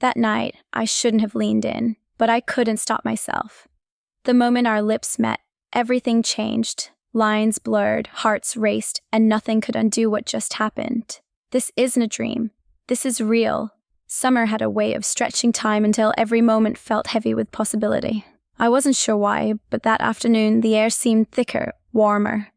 That night, I shouldn't have leaned in, but I couldn't stop myself. The moment our lips met, everything changed. Lines blurred, hearts raced, and nothing could undo what just happened. This isn't a dream. This is real. Summer had a way of stretching time until every moment felt heavy with possibility. I wasn't sure why, but that afternoon the air seemed thicker, warmer,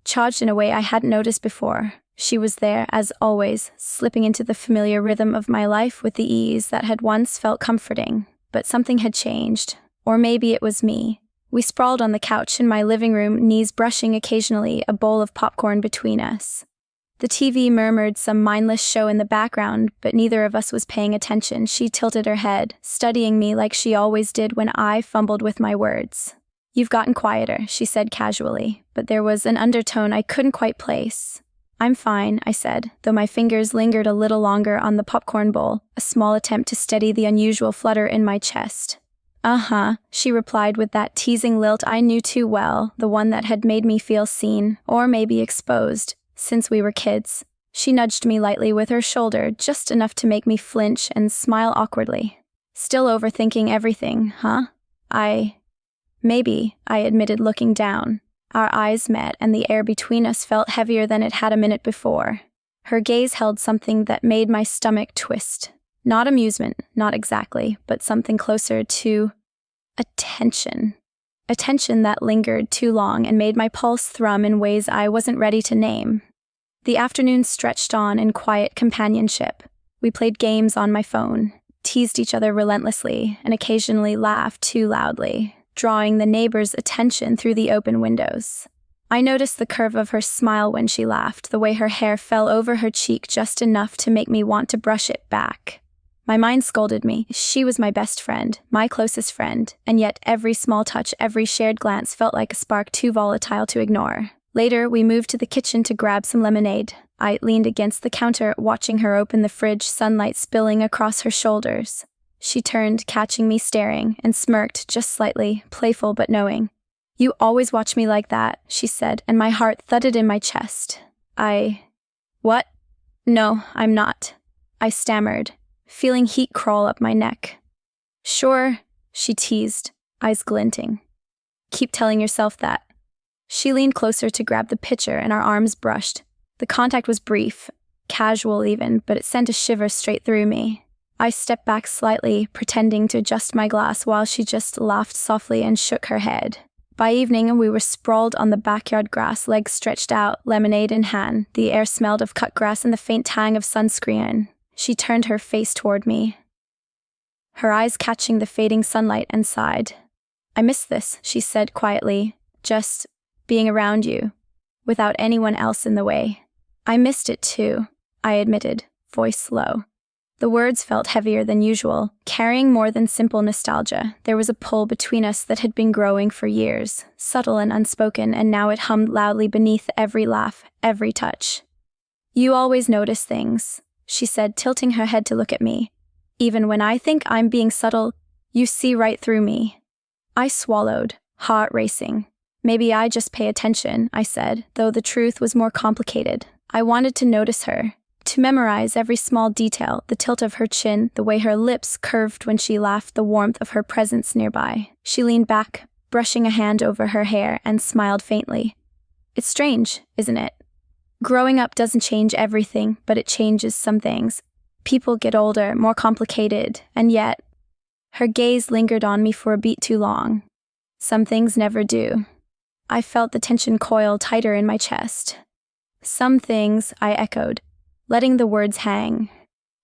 charged in a way I hadn't noticed before. She was there, as always, slipping into the familiar rhythm of my life with the ease that had once felt comforting. But something had changed. Or maybe it was me. We sprawled on the couch in my living room, knees brushing occasionally, a bowl of popcorn between us. The TV murmured some mindless show in the background, but neither of us was paying attention. She tilted her head, studying me like she always did when I fumbled with my words. "You've gotten quieter," she said casually, but there was an undertone I couldn't quite place. "I'm fine," I said, though my fingers lingered a little longer on the popcorn bowl, a small attempt to steady the unusual flutter in my chest. "Uh-huh," she replied with that teasing lilt I knew too well, the one that had made me feel seen, or maybe exposed, since we were kids. She nudged me lightly with her shoulder, just enough to make me flinch and smile awkwardly. "Still overthinking everything, huh?" Maybe, I admitted, looking down. Our eyes met, and the air between us felt heavier than it had a minute before. Her gaze held something that made my stomach twist. Not amusement, not exactly, but something closer to attention. Attention that lingered too long and made my pulse thrum in ways I wasn't ready to name. The afternoon stretched on in quiet companionship. We played games on my phone, teased each other relentlessly, and occasionally laughed too loudly, drawing the neighbors' attention through the open windows. I noticed the curve of her smile when she laughed, the way her hair fell over her cheek just enough to make me want to brush it back. My mind scolded me. She was my best friend, my closest friend, and yet every small touch, every shared glance felt like a spark too volatile to ignore. Later, we moved to the kitchen to grab some lemonade. I leaned against the counter, watching her open the fridge, sunlight spilling across her shoulders. She turned, catching me staring, and smirked just slightly, playful but knowing. "You always watch me like that," she said, and my heart thudded in my chest. What? "No, I'm not," I stammered, feeling heat crawl up my neck. "Sure," she teased, eyes glinting. "Keep telling yourself that." She leaned closer to grab the pitcher, and our arms brushed. The contact was brief, casual even, but it sent a shiver straight through me. I stepped back slightly, pretending to adjust my glass while she just laughed softly and shook her head. By evening, we were sprawled on the backyard grass, legs stretched out, lemonade in hand. The air smelled of cut grass and the faint tang of sunscreen. She turned her face toward me, her eyes catching the fading sunlight, and sighed. "I miss this," she said quietly, "just being around you, without anyone else in the way." "I missed it too," I admitted, voice low. The words felt heavier than usual, carrying more than simple nostalgia. There was a pull between us that had been growing for years, subtle and unspoken, and now it hummed loudly beneath every laugh, every touch. "You always notice things," she said, tilting her head to look at me. "Even when I think I'm being subtle, you see right through me." I swallowed, heart racing. "Maybe I just pay attention," I said, though the truth was more complicated. I wanted to notice her, to memorize every small detail, the tilt of her chin, the way her lips curved when she laughed, the warmth of her presence nearby. She leaned back, brushing a hand over her hair, and smiled faintly. "It's strange, isn't it? Growing up doesn't change everything, but it changes some things. People get older, more complicated, and yet..." Her gaze lingered on me for a beat too long. "Some things never do." I felt the tension coil tighter in my chest. "Some things," I echoed, letting the words hang.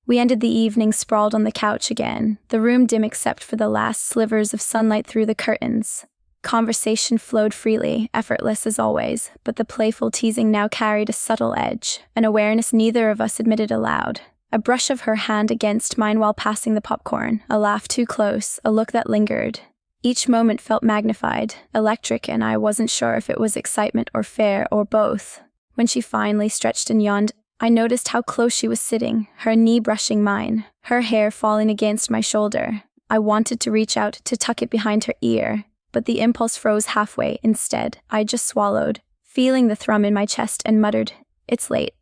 We ended the evening sprawled on the couch again, the room dim except for the last slivers of sunlight through the curtains. Conversation flowed freely, effortless as always, but the playful teasing now carried a subtle edge, an awareness neither of us admitted aloud. A brush of her hand against mine while passing the popcorn, a laugh too close, a look that lingered. Each moment felt magnified, electric, and I wasn't sure if it was excitement or fear or both. When she finally stretched and yawned, I noticed how close she was sitting, her knee brushing mine, her hair falling against my shoulder. I wanted to reach out to tuck it behind her ear, but the impulse froze halfway. Instead, I just swallowed, feeling the thrum in my chest, and muttered, "It's late.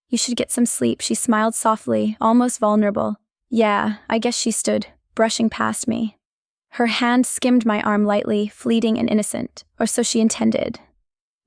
You should get some sleep." She smiled softly, almost vulnerable. Yeah, I guess she stood, brushing past me. Her hand skimmed my arm lightly, fleeting and innocent, or so she intended.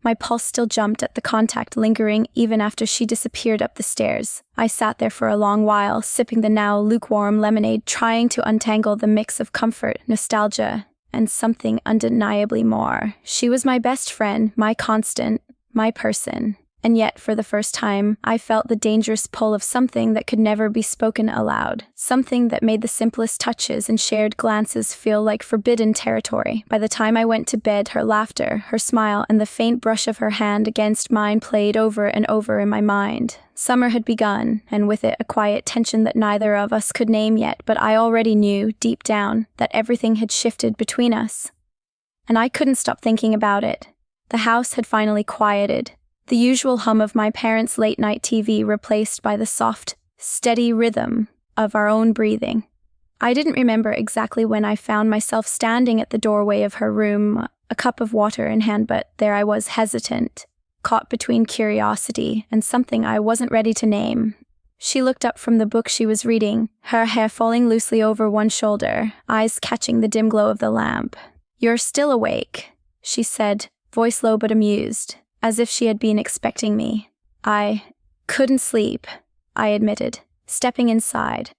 My pulse still jumped at the contact lingering even after she disappeared up the stairs. I sat there for a long while, sipping the now lukewarm lemonade, trying to untangle the mix of comfort, nostalgia, and something undeniably more. She was my best friend, my constant, my person. And yet, for the first time, I felt the dangerous pull of something that could never be spoken aloud. Something that made the simplest touches and shared glances feel like forbidden territory. By the time I went to bed, her laughter, her smile, and the faint brush of her hand against mine played over and over in my mind. Summer had begun, and with it a quiet tension that neither of us could name yet, but I already knew, deep down, that everything had shifted between us. And I couldn't stop thinking about it. The house had finally quieted. The usual hum of my parents' late-night TV replaced by the soft, steady rhythm of our own breathing. I didn't remember exactly when I found myself standing at the doorway of her room, a cup of water in hand, but there I was, hesitant, caught between curiosity and something I wasn't ready to name. She looked up from the book she was reading, her hair falling loosely over one shoulder, eyes catching the dim glow of the lamp. "You're still awake," she said, voice low but amused, as if she had been expecting me. "I couldn't sleep," I admitted, stepping inside.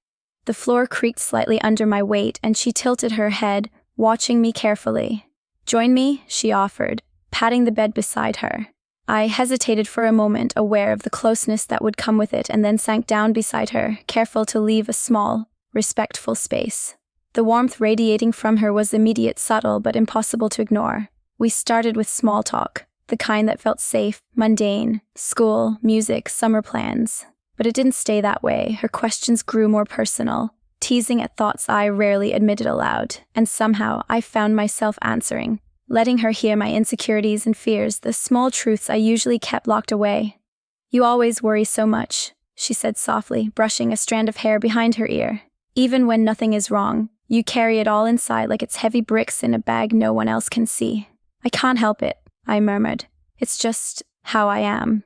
The floor creaked slightly under my weight, and she tilted her head, watching me carefully. "Join me," she offered, patting the bed beside her. I hesitated for a moment, aware of the closeness that would come with it, and then sank down beside her, careful to leave a small, respectful space. The warmth radiating from her was immediate, subtle, but impossible to ignore. We started with small talk. The kind that felt safe, mundane, school, music, summer plans. But it didn't stay that way. Her questions grew more personal, teasing at thoughts I rarely admitted aloud, and somehow I found myself answering, letting her hear my insecurities and fears, the small truths I usually kept locked away. "You always worry so much," she said softly, brushing a strand of hair behind her ear. "Even when nothing is wrong, you carry it all inside like it's heavy bricks in a bag no one else can see." "I can't help it," I murmured. "It's just how I am."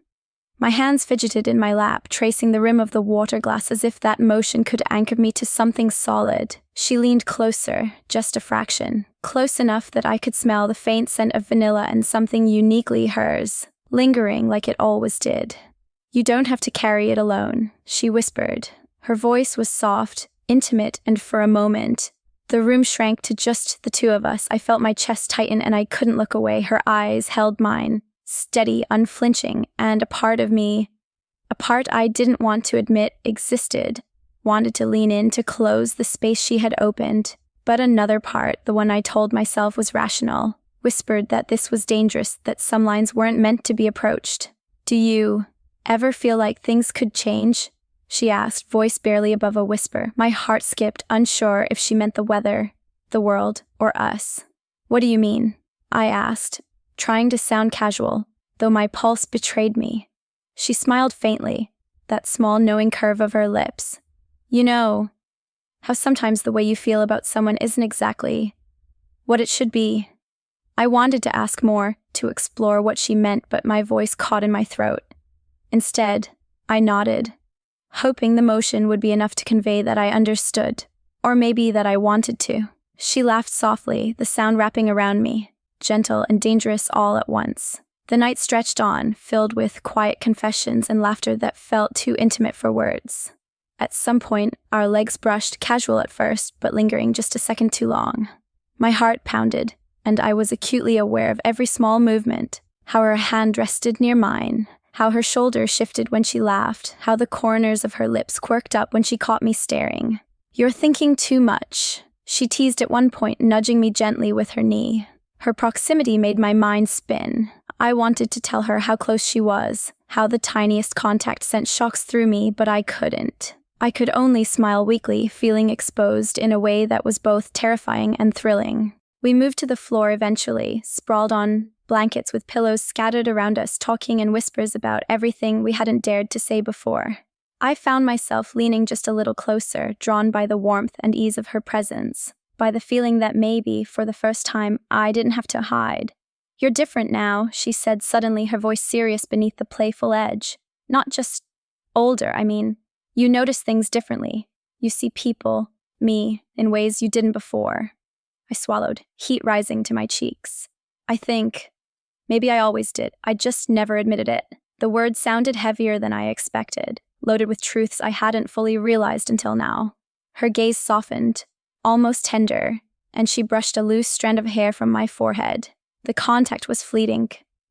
My hands fidgeted in my lap, tracing the rim of the water glass as if that motion could anchor me to something solid. She leaned closer, just a fraction, close enough that I could smell the faint scent of vanilla and something uniquely hers, lingering like it always did. "You don't have to carry it alone," she whispered. Her voice was soft, intimate, and for a moment, the room shrank to just the two of us. I felt my chest tighten and I couldn't look away. Her eyes held mine, steady, unflinching, and a part of me, a part I didn't want to admit existed, wanted to lean in to close the space she had opened. But another part, the one I told myself was rational, whispered that this was dangerous, that some lines weren't meant to be approached. "Do you ever feel like things could change?" she asked, voice barely above a whisper. My heart skipped, unsure if she meant the weather, the world, or us. "What do you mean?" I asked, trying to sound casual, though my pulse betrayed me. She smiled faintly, that small knowing curve of her lips. "You know, how sometimes the way you feel about someone isn't exactly what it should be." I wanted to ask more, to explore what she meant, but my voice caught in my throat. Instead, I nodded, hoping the motion would be enough to convey that I understood, or maybe that I wanted to. She laughed softly, the sound wrapping around me, gentle and dangerous all at once. The night stretched on, filled with quiet confessions and laughter that felt too intimate for words. At some point, our legs brushed, casual at first, but lingering just a second too long. My heart pounded, and I was acutely aware of every small movement, how her hand rested near mine, how her shoulders shifted when she laughed, how the corners of her lips quirked up when she caught me staring. "You're thinking too much," she teased at one point, nudging me gently with her knee. Her proximity made my mind spin. I wanted to tell her how close she was, how the tiniest contact sent shocks through me, but I couldn't. I could only smile weakly, feeling exposed in a way that was both terrifying and thrilling. We moved to the floor eventually, sprawled on blankets with pillows scattered around us, talking in whispers about everything we hadn't dared to say before. I found myself leaning just a little closer, drawn by the warmth and ease of her presence, by the feeling that maybe, for the first time, I didn't have to hide. "You're different now," she said suddenly, her voice serious beneath the playful edge. "Not just older, I mean. You notice things differently. You see people, me, in ways you didn't before. I swallowed, heat rising to my cheeks. I think, maybe I always did, I just never admitted it. The words sounded heavier than I expected, loaded with truths I hadn't fully realized until now. Her gaze softened, almost tender, and she brushed a loose strand of hair from my forehead. The contact was fleeting,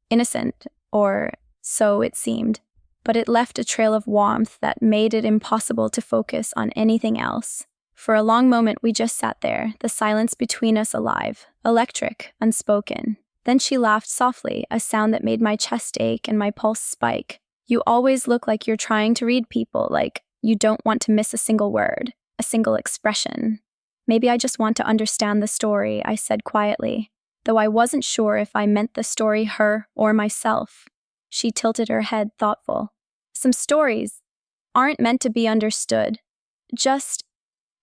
innocent, or so it seemed, but it left a trail of warmth that made it impossible to focus on anything else. For a long moment we just sat there, the silence between us alive, electric, unspoken. Then she laughed softly, a sound that made my chest ache and my pulse spike. You always look like you're trying to read people, like you don't want to miss a single word, a single expression. Maybe I just want to understand the story, I said quietly, though I wasn't sure if I meant the story her or myself. She tilted her head, thoughtful. Some stories aren't meant to be understood. Just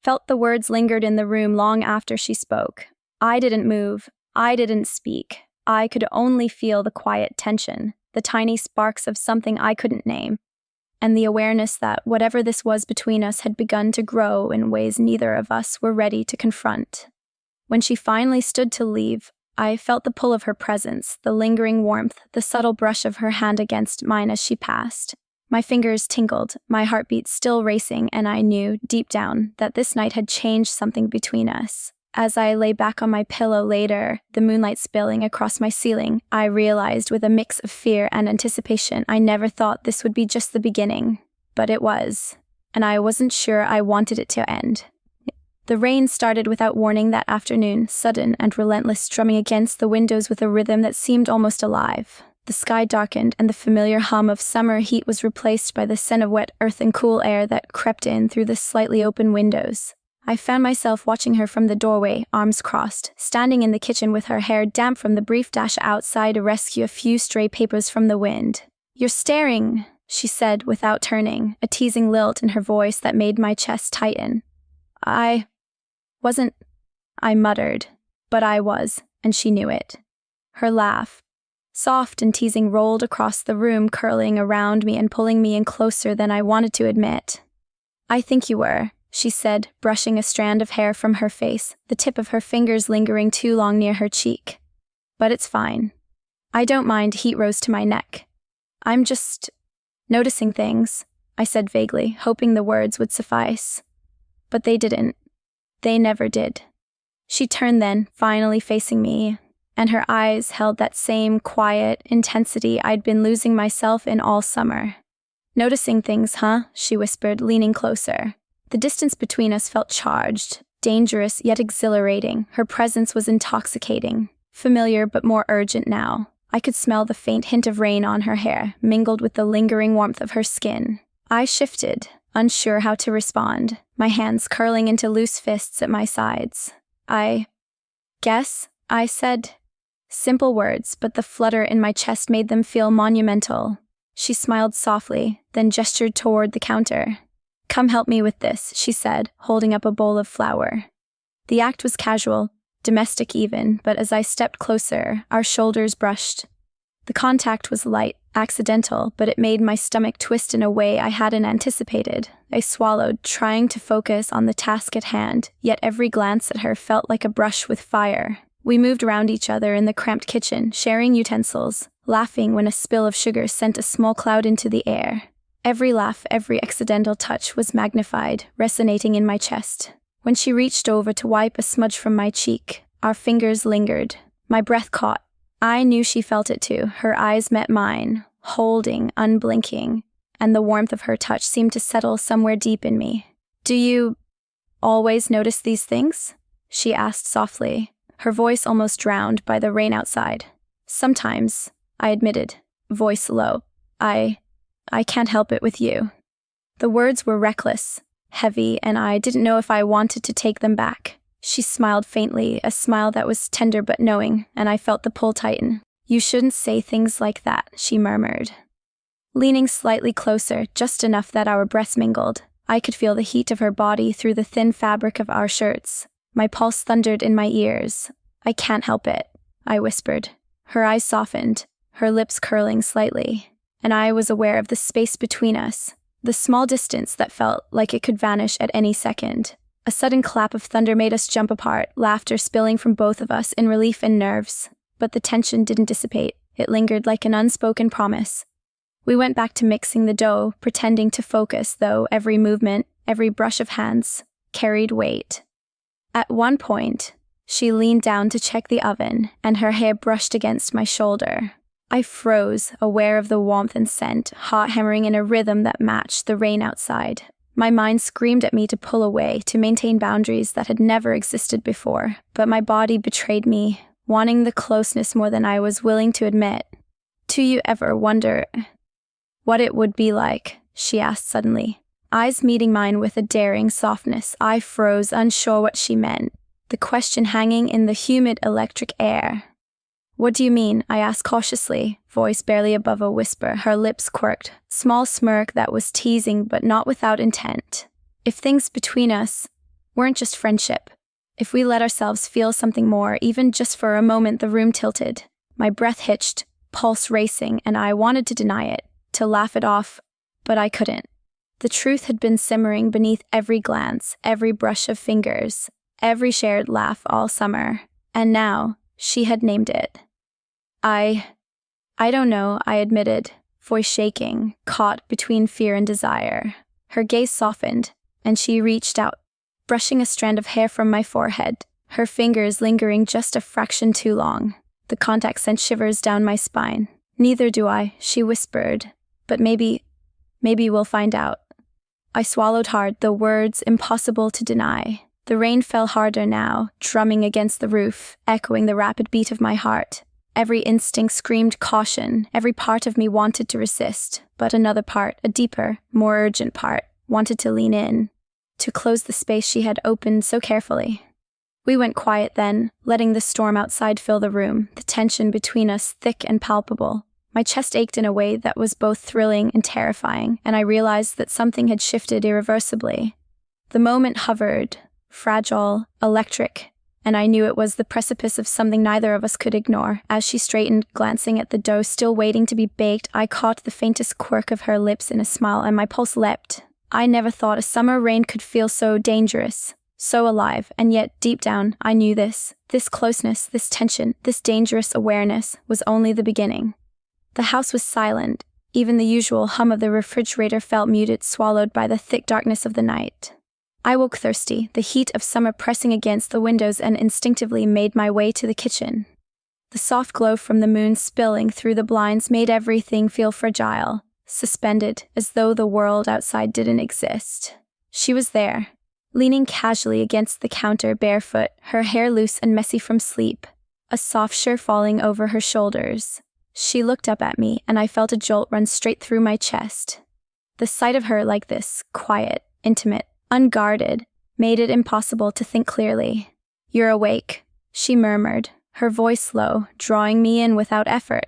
felt the words lingered in the room long after she spoke. I didn't move. I didn't speak. I could only feel the quiet tension, the tiny sparks of something I couldn't name, and the awareness that whatever this was between us had begun to grow in ways neither of us were ready to confront. When she finally stood to leave, I felt the pull of her presence, the lingering warmth, the subtle brush of her hand against mine as she passed. My fingers tingled, my heartbeat still racing, and I knew, deep down, that this night had changed something between us. As I lay back on my pillow later, the moonlight spilling across my ceiling, I realized with a mix of fear and anticipation I never thought this would be just the beginning. But it was, and I wasn't sure I wanted it to end. The rain started without warning that afternoon, sudden and relentless, drumming against the windows with a rhythm that seemed almost alive. The sky darkened, and the familiar hum of summer heat was replaced by the scent of wet earth and cool air that crept in through the slightly open windows. I found myself watching her from the doorway, arms crossed, standing in the kitchen with her hair damp from the brief dash outside to rescue a few stray papers from the wind. "You're staring," she said without turning, a teasing lilt in her voice that made my chest tighten. "I wasn't," I muttered, but I was, and she knew it. Her laugh, soft and teasing, rolled across the room, curling around me and pulling me in closer than I wanted to admit. "I think you were," she said, brushing a strand of hair from her face, the tip of her fingers lingering too long near her cheek. "But it's fine. I don't mind." Heat rose to my neck. "I'm just noticing things," I said vaguely, hoping the words would suffice. But they didn't. They never did. She turned then, finally facing me, and her eyes held that same quiet intensity I'd been losing myself in all summer. "Noticing things, huh?" she whispered, leaning closer. The distance between us felt charged, dangerous yet exhilarating. Her presence was intoxicating, familiar but more urgent now. I could smell the faint hint of rain on her hair, mingled with the lingering warmth of her skin. I shifted, unsure how to respond, my hands curling into loose fists at my sides. "I guess," I said. Simple words, but the flutter in my chest made them feel monumental. She smiled softly, then gestured toward the counter. "Come help me with this," she said, holding up a bowl of flour. The act was casual, domestic even, but as I stepped closer, our shoulders brushed. The contact was light, accidental, but it made my stomach twist in a way I hadn't anticipated. I swallowed, trying to focus on the task at hand, yet every glance at her felt like a brush with fire. We moved around each other in the cramped kitchen, sharing utensils, laughing when a spill of sugar sent a small cloud into the air. Every laugh, every accidental touch was magnified, resonating in my chest. When she reached over to wipe a smudge from my cheek, our fingers lingered. My breath caught. I knew she felt it too. Her eyes met mine, holding, unblinking, and the warmth of her touch seemed to settle somewhere deep in me. "Do you always notice these things?" she asked softly, her voice almost drowned by the rain outside. "Sometimes," I admitted, voice low. I can't help it with you." The words were reckless, heavy, and I didn't know if I wanted to take them back. She smiled faintly, a smile that was tender but knowing, and I felt the pull tighten. "You shouldn't say things like that," she murmured. Leaning slightly closer, just enough that our breaths mingled, I could feel the heat of her body through the thin fabric of our shirts. My pulse thundered in my ears. "I can't help it," I whispered. Her eyes softened, her lips curling slightly, and I was aware of the space between us, The small distance that felt like it could vanish at any second. A sudden clap of thunder made us jump apart, laughter spilling from both of us in relief and nerves. But the tension didn't dissipate. It lingered like an unspoken promise. We went back to mixing the dough, pretending to focus, though every movement, every brush of hands, carried weight. At one point, she leaned down to check the oven, and her hair brushed against my shoulder. I froze, aware of the warmth and scent, heart hammering in a rhythm that matched the rain outside. My mind screamed at me to pull away, to maintain boundaries that had never existed before, but my body betrayed me, wanting the closeness more than I was willing to admit. "Do you ever wonder what it would be like?" she asked suddenly. Eyes meeting mine with a daring softness, I froze, unsure what she meant, the question hanging in the humid electric air. "What do you mean?" I asked cautiously, voice barely above a whisper, her lips quirked, small smirk that was teasing but not without intent. "If things between us weren't just friendship, if we let ourselves feel something more, even just for a moment." The room tilted. My breath hitched, pulse racing, and I wanted to deny it, to laugh it off, but I couldn't. The truth had been simmering beneath every glance, every brush of fingers, every shared laugh all summer, and now she had named it. I don't know," I admitted, voice shaking, caught between fear and desire. Her gaze softened, and she reached out, brushing a strand of hair from my forehead, her fingers lingering just a fraction too long. The contact sent shivers down my spine. "Neither do I," she whispered, "but maybe we'll find out." I swallowed hard, the words impossible to deny. The rain fell harder now, drumming against the roof, echoing the rapid beat of my heart. Every instinct screamed caution, every part of me wanted to resist, but another part, a deeper, more urgent part, wanted to lean in, to close the space she had opened so carefully. We went quiet then, letting the storm outside fill the room, the tension between us thick and palpable. My chest ached in a way that was both thrilling and terrifying, and I realized that something had shifted irreversibly. The moment hovered, fragile, electric, and I knew it was the precipice of something neither of us could ignore. As she straightened, glancing at the dough still waiting to be baked, I caught the faintest quirk of her lips in a smile, and my pulse leapt. I never thought a summer rain could feel so dangerous, so alive, and yet deep down, I knew this closeness, this tension, this dangerous awareness was only the beginning. The house was silent. Even the usual hum of the refrigerator felt muted, swallowed by the thick darkness of the night. I woke thirsty, the heat of summer pressing against the windows, and instinctively made my way to the kitchen. The soft glow from the moon spilling through the blinds made everything feel fragile, suspended, as though the world outside didn't exist. She was there, leaning casually against the counter, barefoot, her hair loose and messy from sleep, a soft shirt falling over her shoulders. She looked up at me, and I felt a jolt run straight through my chest. The sight of her like this, quiet, intimate, unguarded, made it impossible to think clearly. "You're awake," she murmured, her voice low, drawing me in without effort.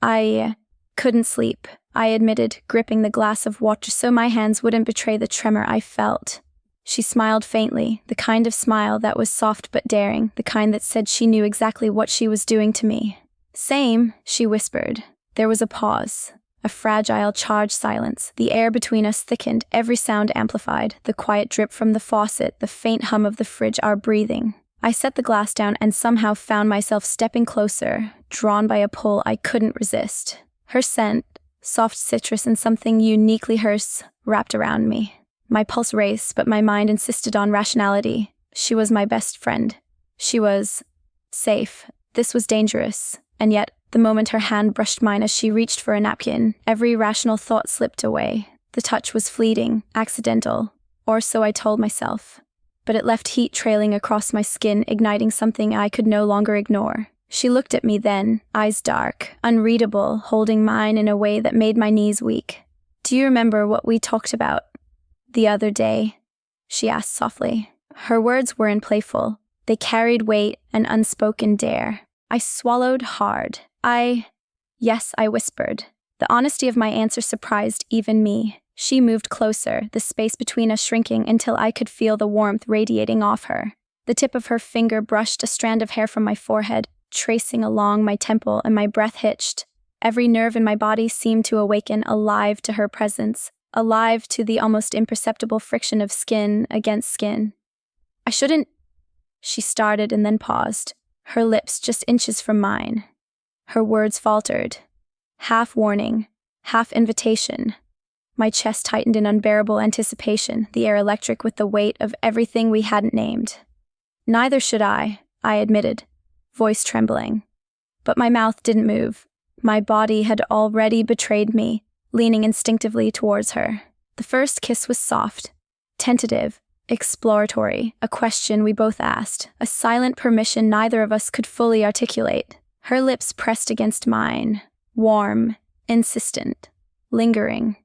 "I couldn't sleep," I admitted, gripping the glass of water so my hands wouldn't betray the tremor I felt. She smiled faintly, the kind of smile that was soft but daring, the kind that said she knew exactly what she was doing to me. "Same," she whispered. There was a pause. A fragile, charged silence. The air between us thickened, every sound amplified, the quiet drip from the faucet, the faint hum of the fridge, our breathing. I set the glass down and somehow found myself stepping closer, drawn by a pull I couldn't resist. Her scent, soft citrus and something uniquely hers, wrapped around me. My pulse raced, but my mind insisted on rationality. She was my best friend. She was safe. This was dangerous. And yet, the moment her hand brushed mine as she reached for a napkin, every rational thought slipped away. The touch was fleeting, accidental, or so I told myself. But it left heat trailing across my skin, igniting something I could no longer ignore. She looked at me then, eyes dark, unreadable, holding mine in a way that made my knees weak. "Do you remember what we talked about the other day?" she asked softly. Her words weren't playful. They carried weight and unspoken dare. I swallowed hard. Yes, I whispered. The honesty of my answer surprised even me. She moved closer, the space between us shrinking until I could feel the warmth radiating off her. The tip of her finger brushed a strand of hair from my forehead, tracing along my temple, and my breath hitched. Every nerve in my body seemed to awaken, alive to her presence, alive to the almost imperceptible friction of skin against skin. I shouldn't, she started and then paused, her lips just inches from mine. Her words faltered, half warning, half invitation. My chest tightened in unbearable anticipation, the air electric with the weight of everything we hadn't named. Neither should I admitted, voice trembling. But my mouth didn't move. My body had already betrayed me, leaning instinctively towards her. The first kiss was soft, tentative, exploratory, a question we both asked, a silent permission neither of us could fully articulate. Her lips pressed against mine, warm, insistent, lingering.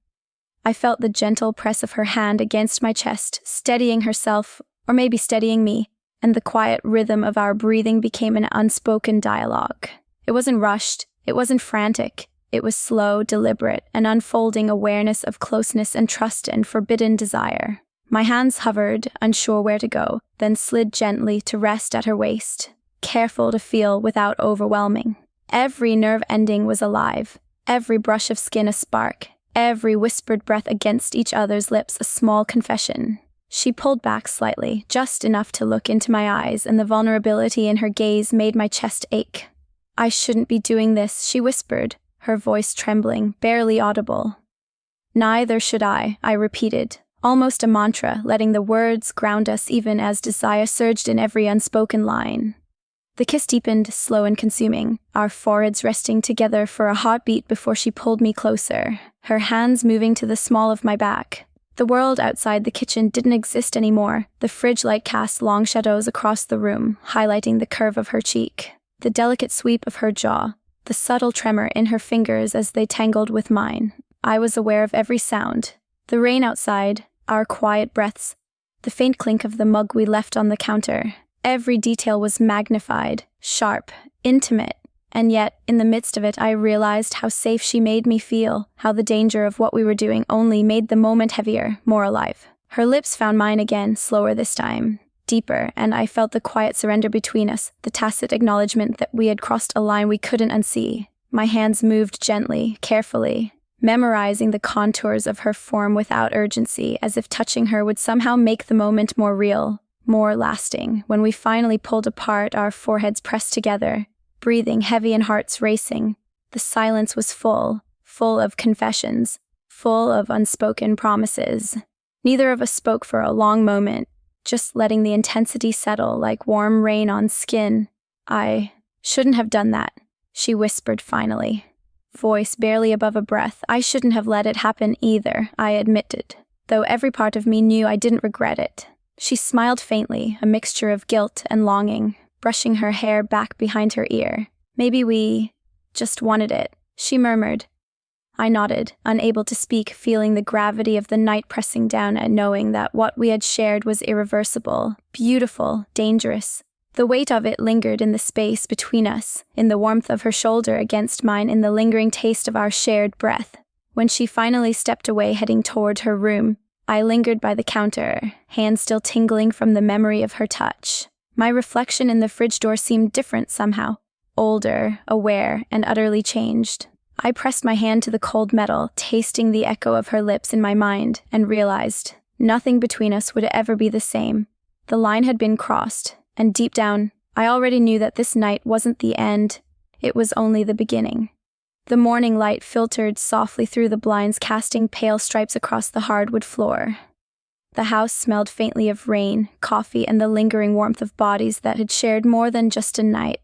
I felt the gentle press of her hand against my chest, steadying herself, or maybe steadying me, and the quiet rhythm of our breathing became an unspoken dialogue. It wasn't rushed, it wasn't frantic, it was slow, deliberate, an unfolding awareness of closeness and trust and forbidden desire. My hands hovered, unsure where to go, then slid gently to rest at her waist, careful to feel without overwhelming. Every nerve ending was alive, every brush of skin a spark, every whispered breath against each other's lips a small confession. She pulled back slightly, just enough to look into my eyes, and the vulnerability in her gaze made my chest ache. "I shouldn't be doing this," she whispered, her voice trembling, barely audible. "Neither should I repeated, almost a mantra, letting the words ground us even as desire surged in every unspoken line. The kiss deepened, slow and consuming, our foreheads resting together for a hot beat before she pulled me closer, her hands moving to the small of my back. The world outside the kitchen didn't exist anymore. The fridge light cast long shadows across the room, highlighting the curve of her cheek, the delicate sweep of her jaw, the subtle tremor in her fingers as they tangled with mine. I was aware of every sound. The rain outside, our quiet breaths, the faint clink of the mug we left on the counter. Every detail was magnified, sharp, intimate, and yet, in the midst of it, I realized how safe she made me feel, how the danger of what we were doing only made the moment heavier, more alive. Her lips found mine again, slower this time, deeper, and I felt the quiet surrender between us, the tacit acknowledgement that we had crossed a line we couldn't unsee. My hands moved gently, carefully, memorizing the contours of her form without urgency, as if touching her would somehow make the moment more real, more lasting. When we finally pulled apart, our foreheads pressed together, breathing heavy and hearts racing. The silence was full of confessions, full of unspoken promises. Neither of us spoke for a long moment, just letting the intensity settle like warm rain on skin. "I shouldn't have done that," she whispered finally, voice barely above a breath. "I shouldn't have let it happen either," I admitted, though every part of me knew I didn't regret it. She smiled faintly, a mixture of guilt and longing, brushing her hair back behind her ear. "Maybe we just wanted it," she murmured. I nodded, unable to speak, feeling the gravity of the night pressing down and knowing that what we had shared was irreversible, beautiful, dangerous. The weight of it lingered in the space between us, in the warmth of her shoulder against mine, in the lingering taste of our shared breath. When she finally stepped away, heading toward her room, I lingered by the counter, hands still tingling from the memory of her touch. My reflection in the fridge door seemed different somehow, older, aware, and utterly changed. I pressed my hand to the cold metal, tasting the echo of her lips in my mind, and realized nothing between us would ever be the same. The line had been crossed, and deep down, I already knew that this night wasn't the end, it was only the beginning. The morning light filtered softly through the blinds, casting pale stripes across the hardwood floor. The house smelled faintly of rain, coffee, and the lingering warmth of bodies that had shared more than just a night.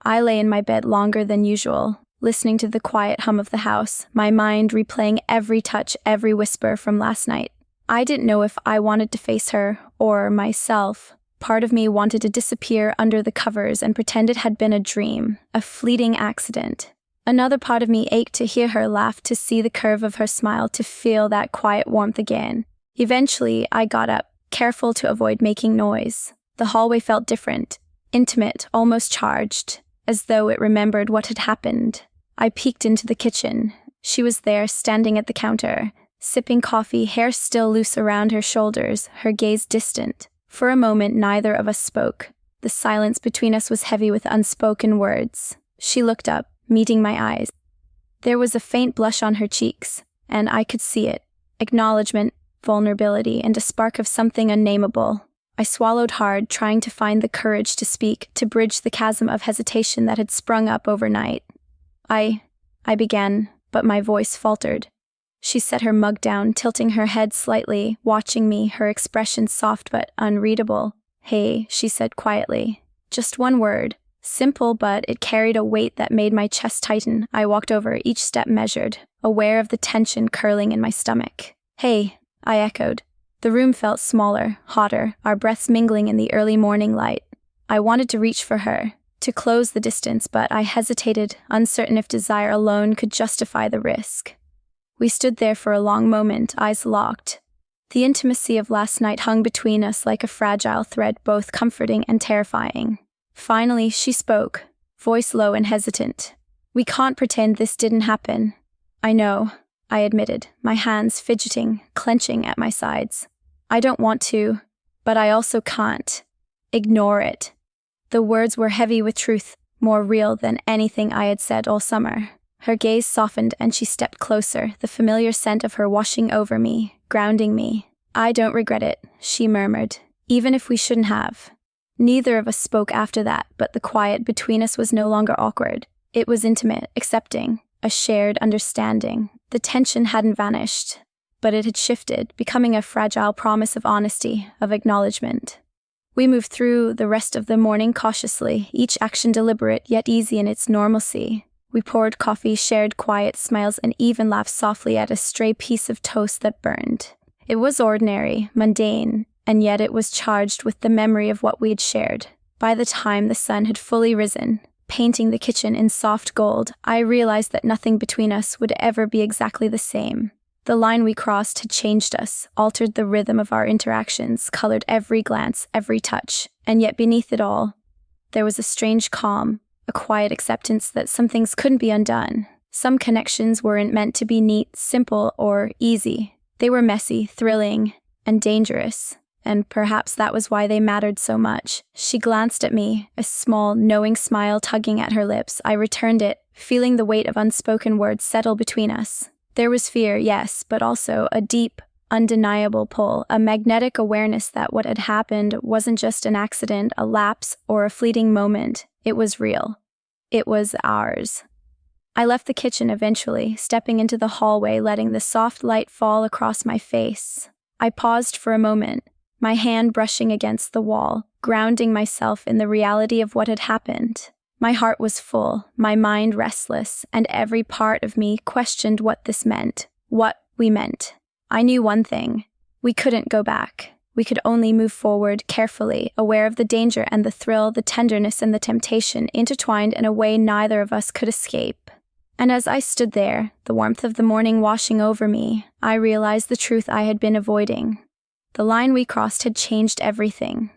I lay in my bed longer than usual, listening to the quiet hum of the house, my mind replaying every touch, every whisper from last night. I didn't know if I wanted to face her, or myself. Part of me wanted to disappear under the covers and pretend it had been a dream, a fleeting accident. Another part of me ached to hear her laugh, to see the curve of her smile, to feel that quiet warmth again. Eventually, I got up, careful to avoid making noise. The hallway felt different, intimate, almost charged, as though it remembered what had happened. I peeked into the kitchen. She was there, standing at the counter, sipping coffee, hair still loose around her shoulders, her gaze distant. For a moment, neither of us spoke. The silence between us was heavy with unspoken words. She looked up, meeting my eyes. There was a faint blush on her cheeks, and I could see it, Acknowledgement, vulnerability, and a spark of something unnameable. I swallowed hard, trying to find the courage to speak, to bridge the chasm of hesitation that had sprung up overnight. I began, but my voice faltered. She set her mug down, tilting her head slightly, watching me, her expression soft but unreadable. "Hey," she said quietly. Just one word. Simple, but it carried a weight that made my chest tighten. I walked over, each step measured, aware of the tension curling in my stomach. "Hey," I echoed. The room felt smaller, hotter, our breaths mingling in the early morning light. I wanted to reach for her, to close the distance, but I hesitated, uncertain if desire alone could justify the risk. We stood there for a long moment, eyes locked. The intimacy of last night hung between us like a fragile thread, both comforting and terrifying. Finally, she spoke, voice low and hesitant. "We can't pretend this didn't happen." "I know," I admitted, my hands fidgeting, clenching at my sides. "I don't want to, but I also can't. Ignore it." The words were heavy with truth, more real than anything I had said all summer. Her gaze softened and she stepped closer, the familiar scent of her washing over me, grounding me. "I don't regret it," she murmured, "even if we shouldn't have." Neither of us spoke after that, but the quiet between us was no longer awkward. It was intimate, accepting, a shared understanding. The tension hadn't vanished, but it had shifted, becoming a fragile promise of honesty, of acknowledgement. We moved through the rest of the morning cautiously, each action deliberate yet easy in its normalcy. We poured coffee, shared quiet smiles, and even laughed softly at a stray piece of toast that burned. It was ordinary, mundane, and yet it was charged with the memory of what we had shared. By the time the sun had fully risen, painting the kitchen in soft gold, I realized that nothing between us would ever be exactly the same. The line we crossed had changed us, altered the rhythm of our interactions, colored every glance, every touch, and yet beneath it all, there was a strange calm, a quiet acceptance that some things couldn't be undone. Some connections weren't meant to be neat, simple, or easy. They were messy, thrilling, and dangerous. And perhaps that was why they mattered so much. She glanced at me, a small, knowing smile tugging at her lips. I returned it, feeling the weight of unspoken words settle between us. There was fear, yes, but also a deep, undeniable pull, a magnetic awareness that what had happened wasn't just an accident, a lapse, or a fleeting moment. It was real. It was ours. I left the kitchen eventually, stepping into the hallway, letting the soft light fall across my face. I paused for a moment, my hand brushing against the wall, grounding myself in the reality of what had happened. My heart was full, my mind restless, and every part of me questioned what this meant, what we meant. I knew one thing. We couldn't go back. We could only move forward carefully, aware of the danger and the thrill, the tenderness and the temptation, intertwined in a way neither of us could escape. And as I stood there, the warmth of the morning washing over me, I realized the truth I had been avoiding. The line we crossed had changed everything.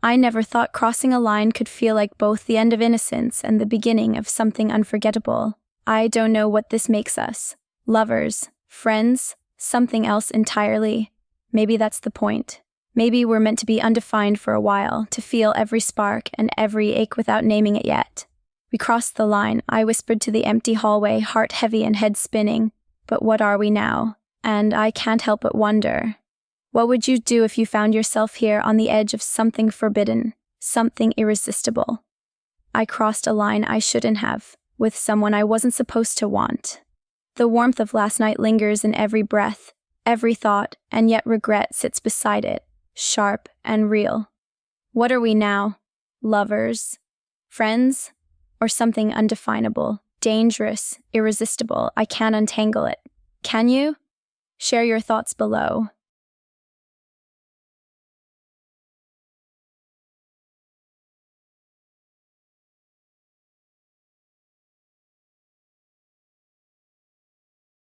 I never thought crossing a line could feel like both the end of innocence and the beginning of something unforgettable. I don't know what this makes us. Lovers, friends, something else entirely. Maybe that's the point. Maybe we're meant to be undefined for a while, to feel every spark and every ache without naming it yet. We crossed the line. I whispered to the empty hallway, heart heavy and head spinning. But what are we now? And I can't help but wonder. What would you do if you found yourself here on the edge of something forbidden, something irresistible? I crossed a line I shouldn't have, with someone I wasn't supposed to want. The warmth of last night lingers in every breath, every thought, and yet regret sits beside it, sharp and real. What are we now? Lovers? Friends? Or something undefinable, dangerous, irresistible? I can't untangle it. Can you? Share your thoughts below.